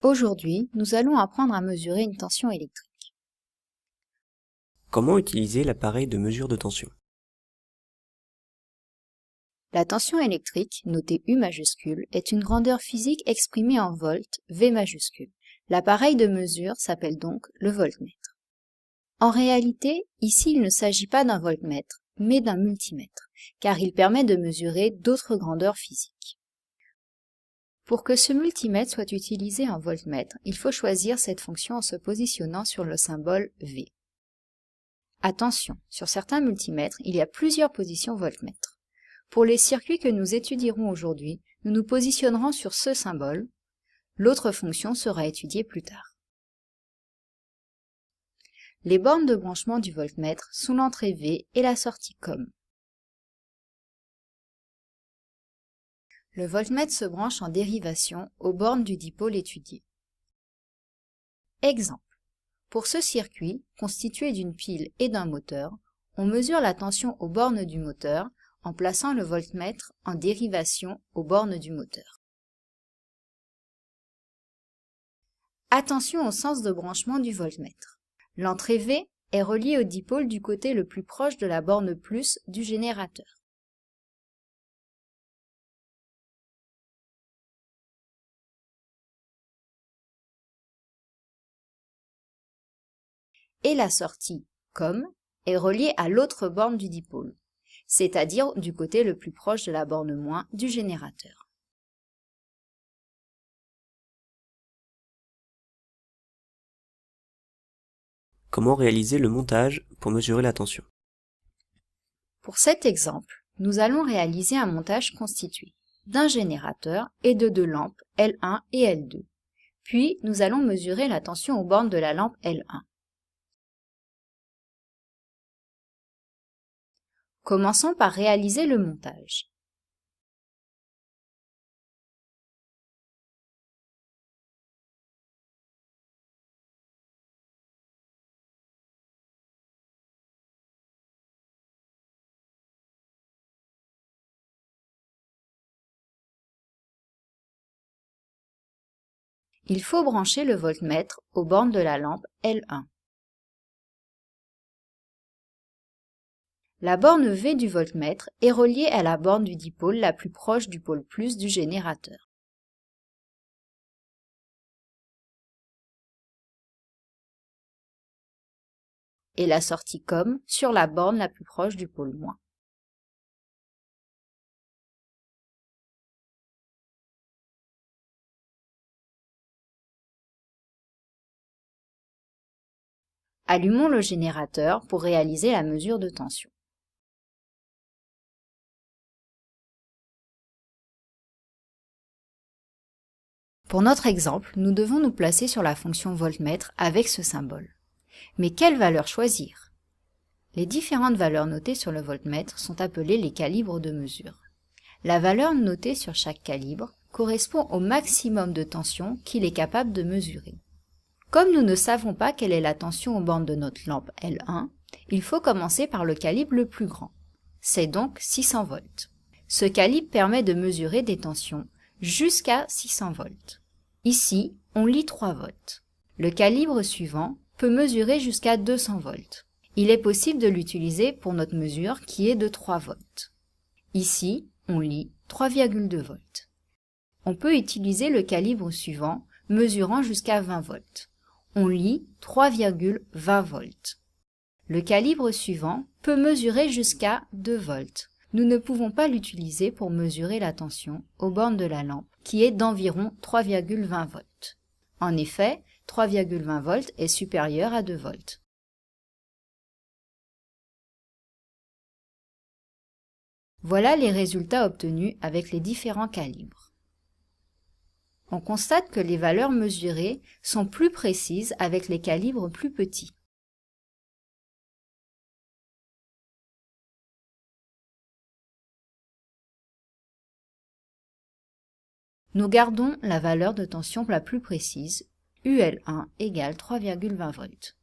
Aujourd'hui, nous allons apprendre à mesurer une tension électrique. Comment utiliser l'appareil de mesure de tension? La tension électrique, notée U majuscule, est une grandeur physique exprimée en volts, V majuscule. L'appareil de mesure s'appelle donc le voltmètre. En réalité, ici il ne s'agit pas d'un voltmètre, mais d'un multimètre, car il permet de mesurer d'autres grandeurs physiques. Pour que ce multimètre soit utilisé en voltmètre, il faut choisir cette fonction en se positionnant sur le symbole V. Attention, sur certains multimètres, il y a plusieurs positions voltmètre. Pour les circuits que nous étudierons aujourd'hui, nous nous positionnerons sur ce symbole. L'autre fonction sera étudiée plus tard. Les bornes de branchement du voltmètre sont l'entrée V et la sortie COM. Le voltmètre se branche en dérivation aux bornes du dipôle étudié. Exemple. Pour ce circuit, constitué d'une pile et d'un moteur, on mesure la tension aux bornes du moteur en plaçant le voltmètre en dérivation aux bornes du moteur. Attention au sens de branchement du voltmètre. L'entrée V est reliée au dipôle du côté le plus proche de la borne plus du générateur. Et la sortie COM est reliée à l'autre borne du dipôle, c'est-à-dire du côté le plus proche de la borne moins du générateur. Comment réaliser le montage pour mesurer la tension? Pour cet exemple, nous allons réaliser un montage constitué d'un générateur et de deux lampes L1 et L2. Puis, nous allons mesurer la tension aux bornes de la lampe L1. Commençons par réaliser le montage. Il faut brancher le voltmètre aux bornes de la lampe L1. La borne V du voltmètre est reliée à la borne du dipôle la plus proche du pôle plus du générateur. Et la sortie COM sur la borne la plus proche du pôle moins. Allumons le générateur pour réaliser la mesure de tension. Pour notre exemple, nous devons nous placer sur la fonction voltmètre avec ce symbole. Mais quelle valeur choisir? Les différentes valeurs notées sur le voltmètre sont appelées les calibres de mesure. La valeur notée sur chaque calibre correspond au maximum de tension qu'il est capable de mesurer. Comme nous ne savons pas quelle est la tension aux bornes de notre lampe L1, il faut commencer par le calibre le plus grand. C'est donc 600 volts. Ce calibre permet de mesurer des tensions jusqu'à 600 volts. Ici, on lit 3 volts. Le calibre suivant peut mesurer jusqu'à 200 volts. Il est possible de l'utiliser pour notre mesure qui est de 3 volts. Ici, on lit 3,2 volts. On peut utiliser le calibre suivant, mesurant jusqu'à 20 volts. On lit 3,20 volts. Le calibre suivant peut mesurer jusqu'à 2 volts. Nous ne pouvons pas l'utiliser pour mesurer la tension aux bornes de la lampe, qui est d'environ 3,20 volts. En effet, 3,20 volts est supérieur à 2 volts. Voilà les résultats obtenus avec les différents calibres. On constate que les valeurs mesurées sont plus précises avec les calibres plus petits. Nous gardons la valeur de tension la plus précise, UL1 égale 3,20 volts.